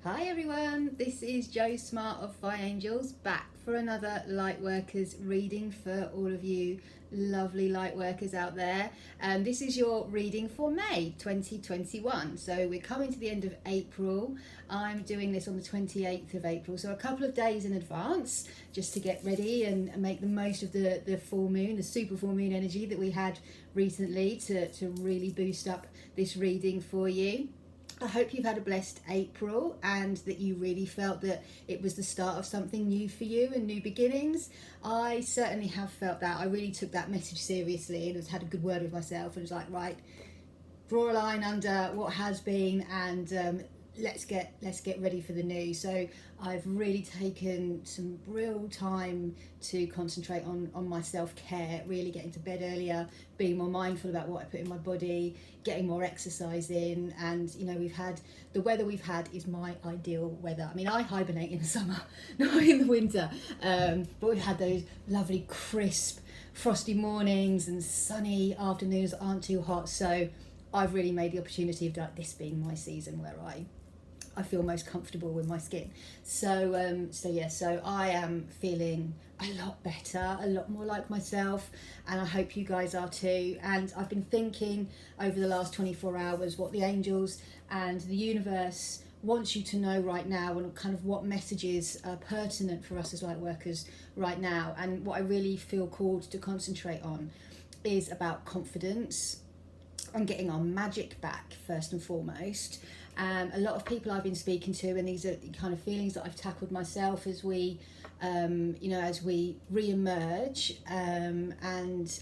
Hi everyone, this is Jo Smart of Fire Angels back for another Lightworkers reading for all of you lovely Lightworkers out there. And this is your reading for May 2021. So we're coming to the end of April. I'm doing this on the 28th of April, so a couple of days in advance just to get ready and make the most of the full moon, the super full moon energy that we had recently to really boost up this reading for you. I hope you've had a blessed April and that you really felt that it was the start of something new for you and new beginnings. I certainly have felt that. I really took that message seriously and had a good word with myself and was like, right, draw a line under what has been and let's get ready for the new. So I've really taken some real time to concentrate on my self-care, really getting to bed earlier, being more mindful about what I put in my body, getting more exercise in. And you know, the weather we've had is my ideal weather. I mean, I hibernate in the summer, not in the winter, but we've had those lovely crisp frosty mornings and sunny afternoons that aren't too hot. So I've really made the opportunity of this being my season where I feel most comfortable with my skin. So I am feeling a lot better, a lot more like myself, and I hope you guys are too. And I've been thinking over the last 24 hours what the angels and the universe wants you to know right now, and kind of what messages are pertinent for us as light workers right now. And what I really feel called to concentrate on is about confidence and getting our magic back first and foremost. A lot of people I've been speaking to, and these are the kind of feelings that I've tackled myself as we as we re-emerge, and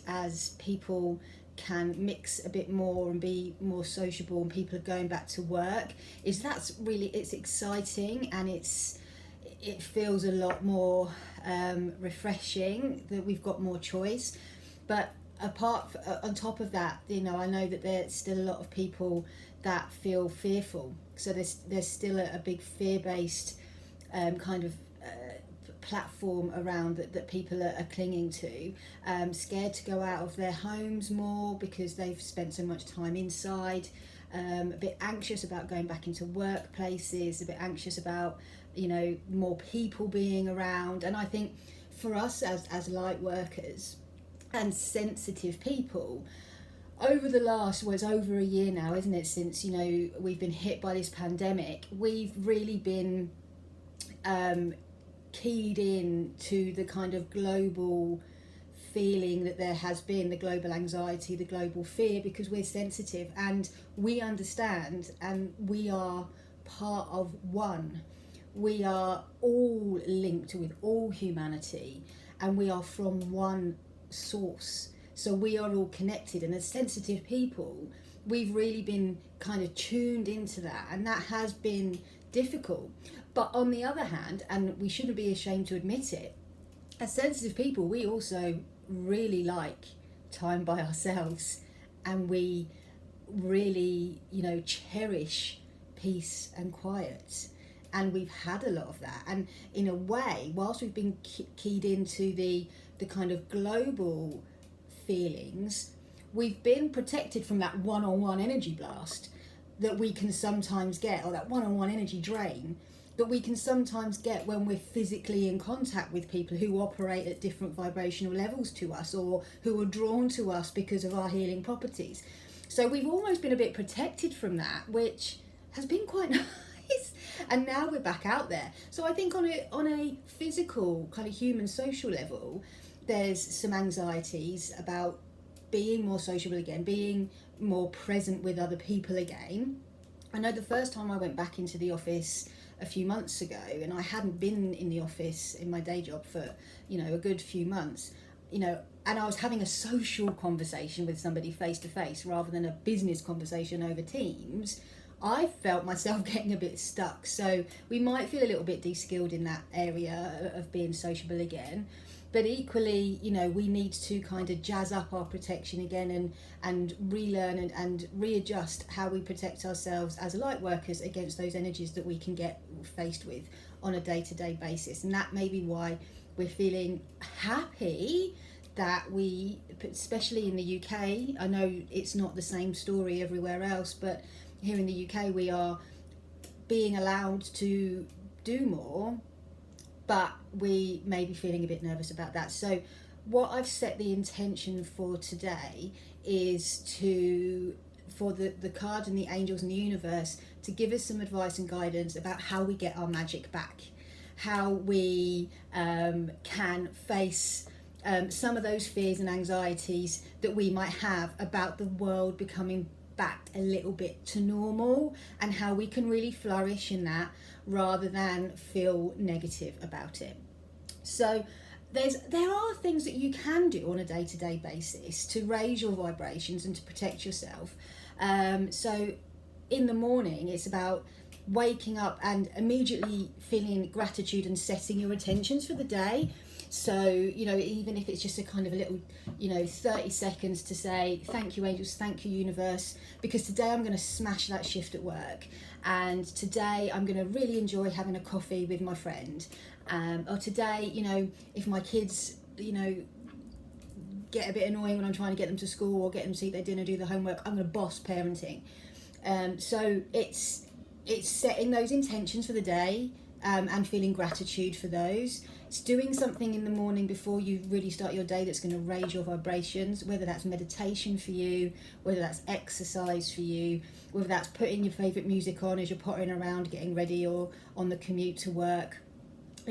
as people can mix a bit more and be more sociable and people are going back to work, it's exciting, and it feels a lot more refreshing that we've got more choice. But on top of that, I know that there's still a lot of people that feel fearful. So there's still a big fear-based kind of platform around that people are clinging to, scared to go out of their homes more because they've spent so much time inside, a bit anxious about going back into workplaces, a bit anxious about more people being around. And I think for us as light workers and sensitive people, over the last, it's over a year now, isn't it, since we've been hit by this pandemic, we've really been keyed in to the kind of global feeling that there has been, the global anxiety, the global fear, because we're sensitive and we understand, and we are part of one. We are all linked with all humanity, and we are from one source. So we are all connected, and as sensitive people, we've really been kind of tuned into that, and that has been difficult. But on the other hand, and we shouldn't be ashamed to admit it, as sensitive people, we also really like time by ourselves, and we really, cherish peace and quiet. And we've had a lot of that. And in a way, whilst we've been keyed into the kind of global feelings, we've been protected from that one-on-one energy blast that we can sometimes get, or that one-on-one energy drain that we can sometimes get when we're physically in contact with people who operate at different vibrational levels to us, or who are drawn to us because of our healing properties. So we've almost been a bit protected from that, which has been quite nice. And now we're back out there. So I think on a physical kind of human social level, there's some anxieties about being more sociable again, being more present with other people again. I know the first time I went back into the office a few months ago, and I hadn't been in the office in my day job for a good few months, and I was having a social conversation with somebody face to face rather than a business conversation over Teams. I felt myself getting a bit stuck. So we might feel a little bit de-skilled in that area of being sociable again. But equally, we need to kind of jazz up our protection again and relearn and readjust how we protect ourselves as light workers against those energies that we can get faced with on a day-to-day basis. And that may be why we're feeling happy that we, especially in the UK, I know it's not the same story everywhere else, but here in the UK we are being allowed to do more, but we may be feeling a bit nervous about that. So what I've set the intention for today is for the cards and the angels and the universe to give us some advice and guidance about how we get our magic back, how we can face some of those fears and anxieties that we might have about the world becoming back a little bit to normal, and how we can really flourish in that rather than feel negative about it. So there are things that you can do on a day-to-day basis to raise your vibrations and to protect yourself. So in the morning, it's about waking up and immediately feeling gratitude and setting your intentions for the day. So, you know, even if it's just a kind of a little, 30 seconds to say, thank you, angels, thank you, universe, because today I'm going to smash that shift at work. And today I'm going to really enjoy having a coffee with my friend. Or today, if my kids, get a bit annoying when I'm trying to get them to school or get them to eat their dinner, do the homework, I'm going to boss parenting. So it's setting those intentions for the day and feeling gratitude for those. It's doing something in the morning before you really start your day that's going to raise your vibrations, whether that's meditation for you, whether that's exercise for you, whether that's putting your favourite music on as you're pottering around getting ready or on the commute to work.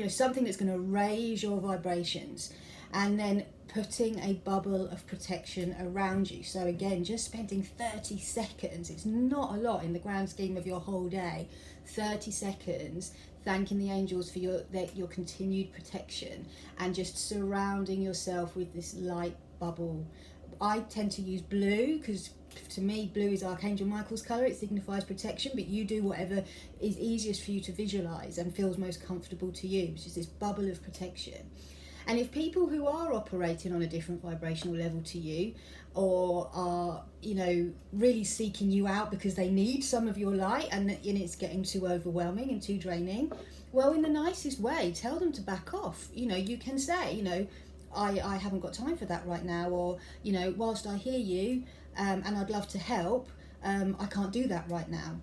Something that's going to raise your vibrations, and then putting a bubble of protection around you. So again, just spending 30 seconds, it's not a lot in the grand scheme of your whole day, 30 seconds thanking the angels for your continued protection, and just surrounding yourself with this light bubble. I tend to use blue because to me blue is Archangel Michael's colour. It signifies protection, but you do whatever is easiest for you to visualise and feels most comfortable to you, which is this bubble of protection. And if people who are operating on a different vibrational level to you, or are, really seeking you out because they need some of your light and it's getting too overwhelming and too draining, well, in the nicest way, tell them to back off. You can say, I haven't got time for that right now, or, whilst I hear you and I'd love to help, I can't do that right now.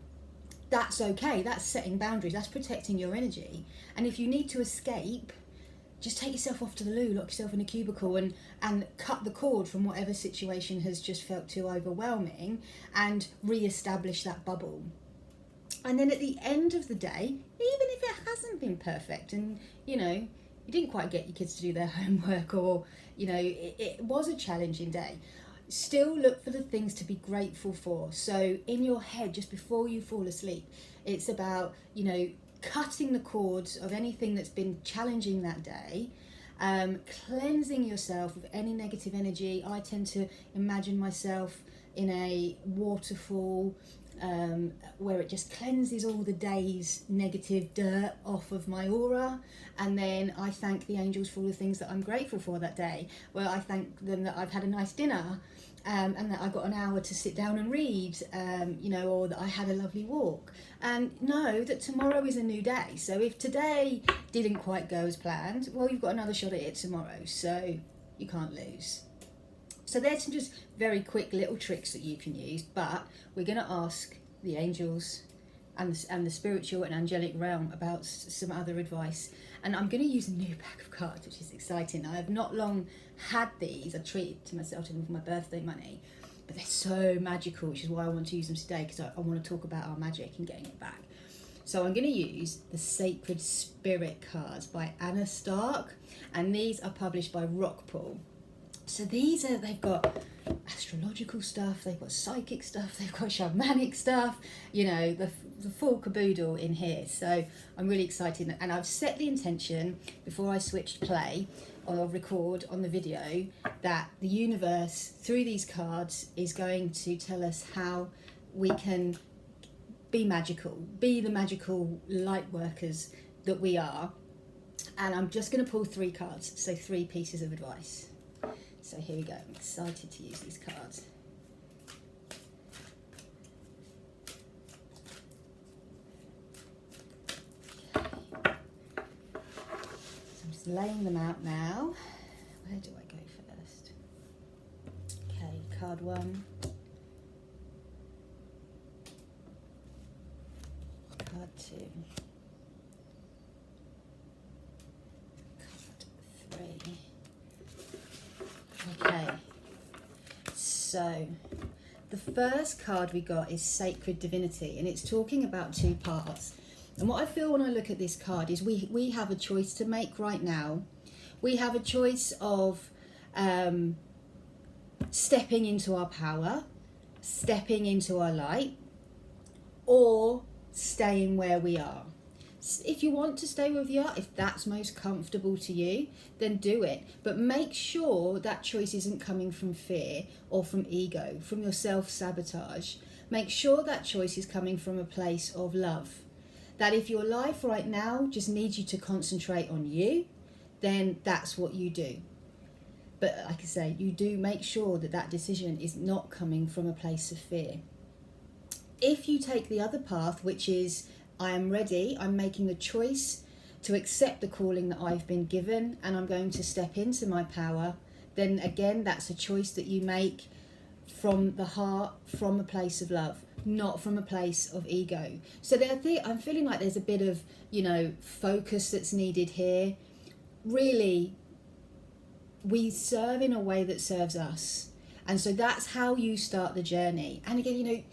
That's okay. That's setting boundaries. That's protecting your energy. And if you need to escape, just take yourself off to the loo, lock yourself in a cubicle and cut the cord from whatever situation has just felt too overwhelming, and re-establish that bubble. And then at the end of the day, even if it hasn't been perfect and, you didn't quite get your kids to do their homework, or, it was a challenging day, still look for the things to be grateful for. So in your head, just before you fall asleep, it's about, cutting the cords of anything that's been challenging that day, cleansing yourself of any negative energy. I tend to imagine myself in a waterfall where it just cleanses all the day's negative dirt off of my aura, and then I thank the angels for all the things that I'm grateful for that day. Well, I thank them that I've had a nice dinner, and that I got an hour to sit down and read, or that I had a lovely walk. And know that tomorrow is a new day. So if today didn't quite go as planned, well, you've got another shot at it tomorrow, so you can't lose. So there's some just very quick little tricks that you can use, but we're going to ask the angels and the spiritual and angelic realm about some other advice. And I'm going to use a new pack of cards, which is exciting. I have not long had these. I treated to myself to them for my birthday money, but they're so magical, which is why I want to use them today, because I want to talk about our magic and getting it back. So I'm going to use the Sacred Spirit cards by Anna Stark, and these are published by Rockpool. So they've got astrological stuff, they've got psychic stuff, they've got shamanic stuff, the full caboodle in here. So I'm really excited, and I've set the intention before I switched play or record on the video that the universe, through these cards, is going to tell us how we can be magical, be the magical light workers that we are. And I'm just going to pull 3 cards, so 3 pieces of advice. So here we go. I'm excited to use these cards. Okay. So I'm just laying them out now. Where do I go first? Okay, card 1. Card 2, card 3. Okay, so the first card we got is Sacred Divinity, and it's talking about two paths. And what I feel when I look at this card is we have a choice to make right now. We have a choice of stepping into our power, stepping into our light, or staying where we are. If you want to stay where you are, if that's most comfortable to you, then do it. But make sure that choice isn't coming from fear or from ego, from your self-sabotage. Make sure that choice is coming from a place of love. That if your life right now just needs you to concentrate on you, then that's what you do. But like I say, you do make sure that that decision is not coming from a place of fear. If you take the other path, which is I am ready, I'm making the choice to accept the calling that I've been given, and I'm going to step into my power, then again, that's a choice that you make from the heart, from a place of love, not from a place of ego. So I'm feeling like there's a bit of, focus that's needed here. Really, we serve in a way that serves us. And so that's how you start the journey. And again,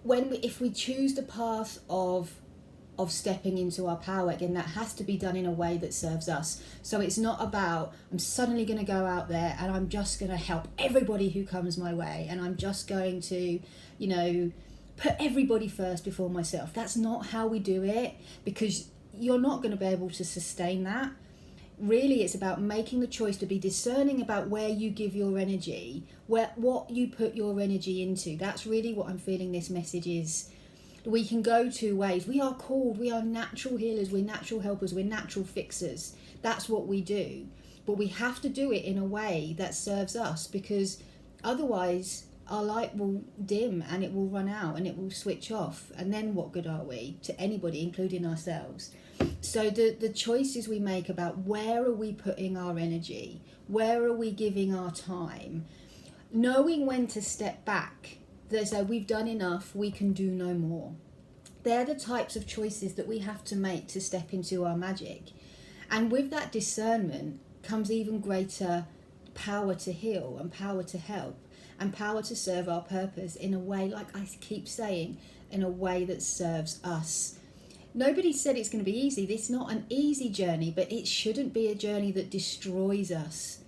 if we choose the path of stepping into our power, again, that has to be done in a way that serves us. So it's not about I'm suddenly going to go out there and I'm just going to help everybody who comes my way, and I'm just going to put everybody first before myself. That's not how we do it, because you're not going to be able to sustain that. Really, it's about making the choice to be discerning about where you give your energy, what you put your energy into. That's really what I'm feeling this message is. We can go two ways. We are called, we are natural healers, we're natural helpers, we're natural fixers. That's what we do. But we have to do it in a way that serves us, because otherwise our light will dim and it will run out and it will switch off. And then what good are we to anybody, including ourselves? So the choices we make about where are we putting our energy, where are we giving our time, knowing when to step back. There's we've done enough, we can do no more. They're the types of choices that we have to make to step into our magic. And with that discernment comes even greater power to heal and power to help and power to serve our purpose in a way, like I keep saying, in a way that serves us. Nobody said it's going to be easy. It's not an easy journey, but it shouldn't be a journey that destroys us.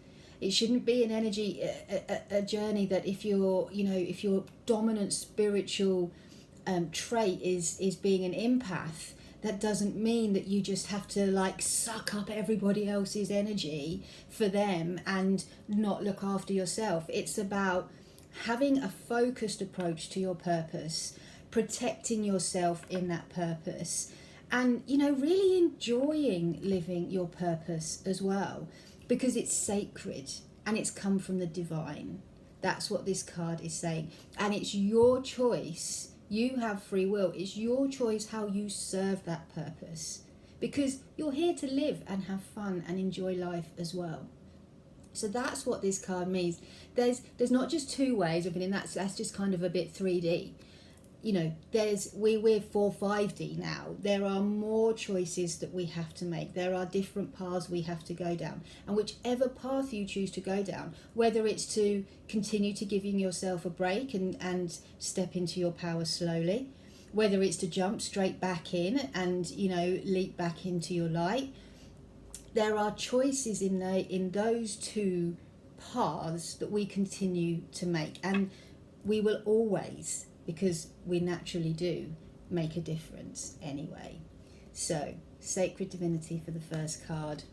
It shouldn't be an energy, a journey that if your dominant spiritual trait is being an empath, that doesn't mean that you just have to suck up everybody else's energy for them and not look after yourself. It's about having a focused approach to your purpose, protecting yourself in that purpose, and really enjoying living your purpose as well, because it's sacred and it's come from the divine. That's what this card is saying. And it's your choice. You have free will. It's your choice how you serve that purpose, because you're here to live and have fun and enjoy life as well. So that's what this card means. There's not just two ways of it, that's just kind of a bit 3D. We're 4-5D now. There are more choices that we have to make. There are different paths we have to go down. And whichever path you choose to go down, whether it's to continue to giving yourself a break and step into your power slowly, whether it's to jump straight back in and, leap back into your light, there are choices in those two paths that we continue to make. And we will always, because we naturally do, make a difference anyway. So, Sacred Divinity for the first card.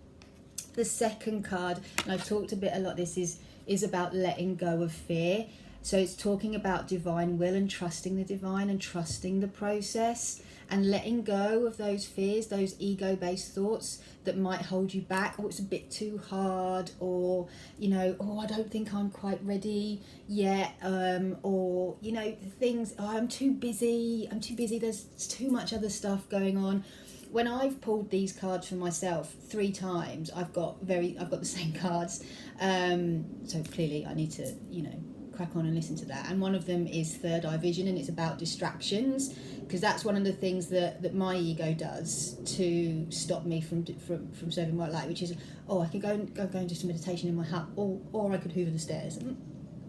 The second card, and I've talked a lot, this is about letting go of fear. So it's talking about divine will and trusting the divine and trusting the process and letting go of those fears, those ego-based thoughts that might hold you back. Oh, it's a bit too hard, or, oh, I don't think I'm quite ready yet, or, things, oh, I'm too busy, there's too much other stuff going on. When I've pulled these cards for myself 3 times, I've got the same cards. So clearly I need to, crack on and listen to that. And one of them is Third Eye Vision, and it's about distractions. because that's one of the things that my ego does to stop me from serving white light, which is, oh, I could go and do some meditation in my hut, or I could hoover the stairs.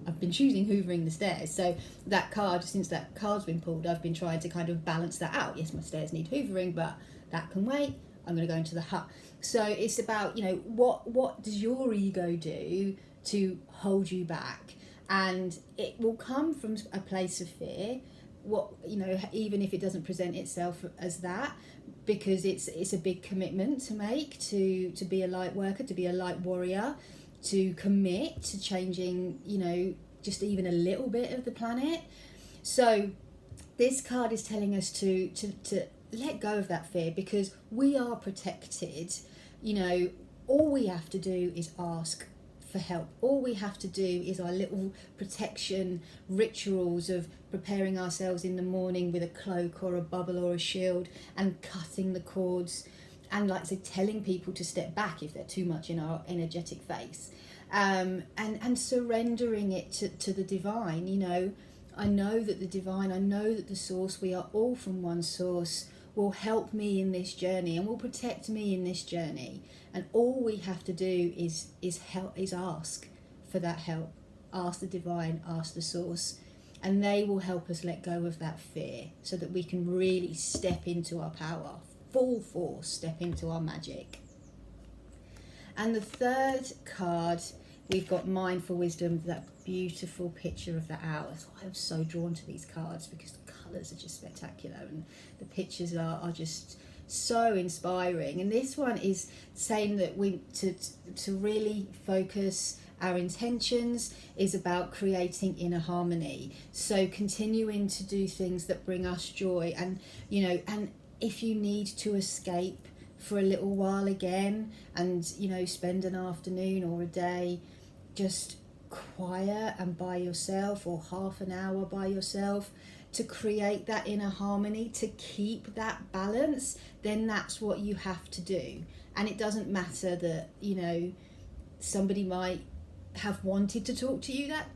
I've been choosing hoovering the stairs. So that card, since that card's been pulled, I've been trying to kind of balance that out. Yes, my stairs need hoovering, but that can wait. I'm going to go into the hut. So it's about, what does your ego do to hold you back? And it will come from a place of fear, even if it doesn't present itself as that, because it's a big commitment to make, to be a light worker, to be a light warrior, to commit to changing, just even a little bit of the planet. So this card is telling us to let go of that fear, because we are protected. All we have to do is ask for help. All we have to do is our little protection rituals of preparing ourselves in the morning with a cloak or a bubble or a shield, and cutting the cords, and telling people to step back if they're too much in our energetic face, and surrendering it to the divine. I know that the divine, I know that the source, we are all from one source, will help me in this journey and will protect me in this journey. And all we have to do is ask for that help. Ask the divine, ask the source, and they will help us let go of that fear, so that we can really step into our power, full force, step into our magic. And the third card, we've got Mindful Wisdom, that beautiful picture of the owl. That's why I'm so drawn to these cards, because the colours are just spectacular and the pictures are just so inspiring. And this one is saying that we to really focus our intentions is about creating inner harmony. So continuing to do things that bring us joy, and and if you need to escape for a little while again, and spend an afternoon or a day just quiet and by yourself, or half an hour by yourself, to create that inner harmony, to keep that balance, then that's what you have to do. And it doesn't matter that somebody might have wanted to talk to you that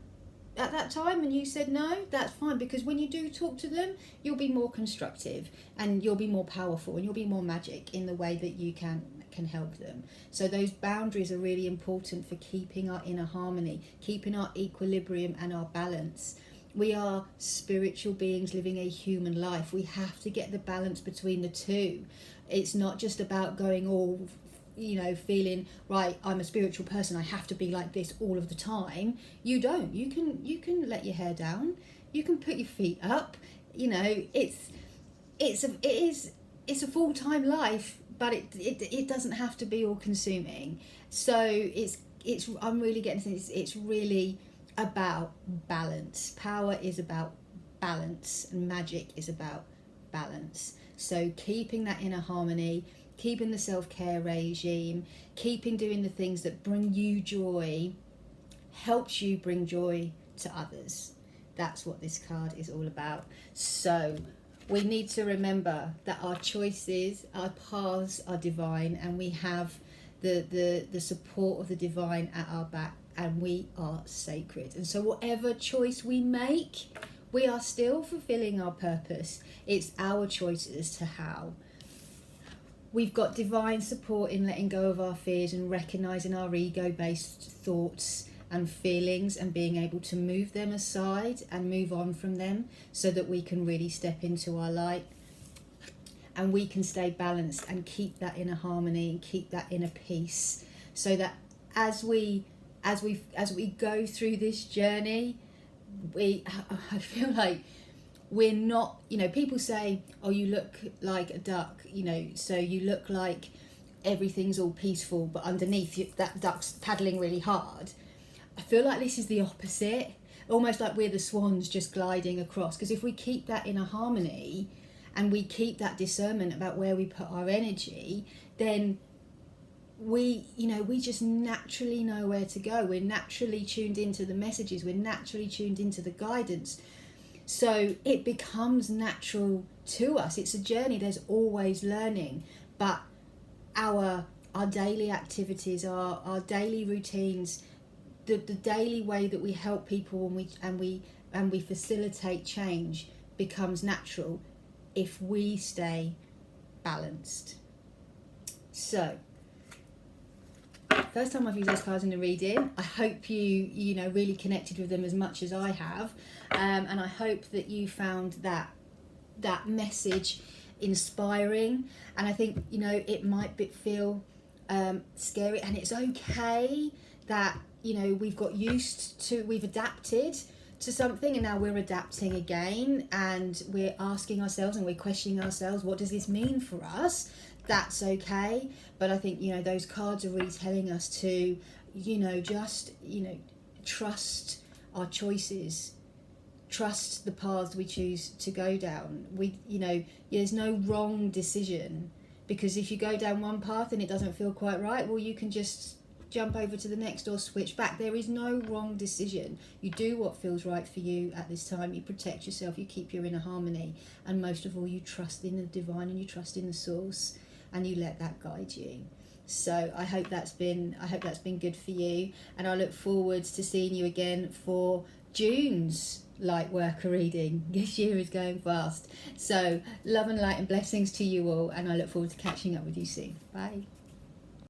at that time and you said no. That's fine, because when you do talk to them, you'll be more constructive, and you'll be more powerful, and you'll be more magic in the way that you can help them. So those boundaries are really important for keeping our inner harmony, keeping our equilibrium and our balance. We are spiritual beings living a human life. We have to get the balance between the two. It's not just about going all feeling, right, I'm a spiritual person, I have to be like this all of the time. You don't. You can let your hair down, you can put your feet up. It's a full-time life, but it doesn't have to be all consuming. So I'm really getting to this. It's really about balance. Power is about balance, and magic is about balance. So keeping that inner harmony, keeping the self-care regime, keeping doing the things that bring you joy, helps you bring joy to others. That's what this card is all about. So we need to remember that our choices, our paths are divine, and we have the support of the divine at our back, and we are sacred. And so whatever choice we make, we are still fulfilling our purpose. It's our choice as to how. We've got divine support in letting go of our fears and recognizing our ego-based thoughts and feelings, and being able to move them aside and move on from them, so that we can really step into our light, and we can stay balanced and keep that inner harmony and keep that inner peace, so that as we go through this journey, I feel like we're not, people say, oh, you look like a duck, so you look like everything's all peaceful, but underneath that duck's paddling really hard. I feel like this is the opposite, almost like we're the swans just gliding across. Because if we keep that inner harmony and we keep that discernment about where we put our energy, then we just naturally know where to go. We're naturally tuned into the messages, we're naturally tuned into the guidance. So it becomes natural to us. It's a journey, there's always learning, but our daily activities, our daily routines, the daily way that we help people and we facilitate change becomes natural. if we stay balanced. So, first time I've used those cards in the reading. I hope you really connected with them as much as I have, and I hope that you found that message inspiring. And I think it might feel scary, and it's okay that we've adapted to something, and now we're adapting again, and we're asking ourselves and we're questioning ourselves, what does this mean for us? That's okay. But I think those cards are really telling us to just trust our choices, trust the paths we choose to go down. There's no wrong decision, because if you go down one path and it doesn't feel quite right, well, you can just jump over to the next or switch back. There is no wrong decision. You do what feels right for you at this time. You protect yourself, you keep your inner harmony, and most of all, you trust in the divine and you trust in the source, and you let that guide you. So I hope that's been good for you, and I look forward to seeing you again for June's light worker reading. This year is going fast. So love and light and blessings to you all, and I look forward to catching up with you soon. Bye.